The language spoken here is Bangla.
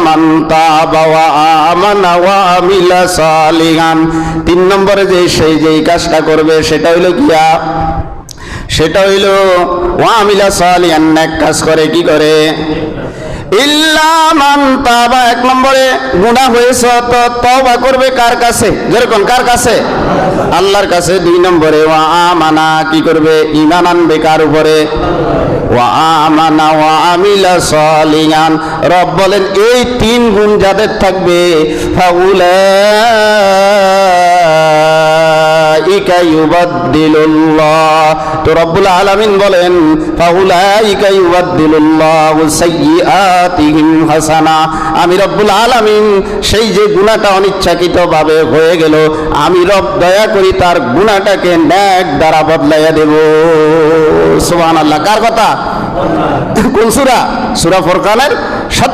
মান তাবা ওয়া আমানা ওয়া আমিলা সালিহান। 3 নম্বরে যেই কাজটা করবে সেটা হইল কিয়া, সেটা হইল ওয়া আমিলা সালিহান, নেক কাজ করে। কি করে? ইল্লা মান তাবা, 1 নম্বরে গুনাহ হয়েছে তো তওবা করবে কার কাছে? যেরকম কার কাছে? আল্লাহর কাছে। 2 নম্বরে ওয়া আমানা, কি করবে? ঈমান আনবে কার উপরে? ওয়া আমানা ওয়া আমিলা সালিহান। রব বলেন এই 3 গুণ যাদের থাকবে ফাউলাইকা ইউবাদদিলুল্লাহ, তো রব্বুল আলামিন বলেন ফাউলাইকা ইউবাদদিলুল্লাহু সাইয়্যাতিহিম হাসানা, আমি রব্বুল আলামিন সেই যে গুনাহটা অনিচ্ছাকৃতভাবে হয়ে গেল, আমি রব দয়া করি তার গুনাহটাকে নেক দ্বারা বদলাইয়া দেব। সুবহানাল্লাহ। কার কথা? কোন সূরা? সূরা ফুরকানের 7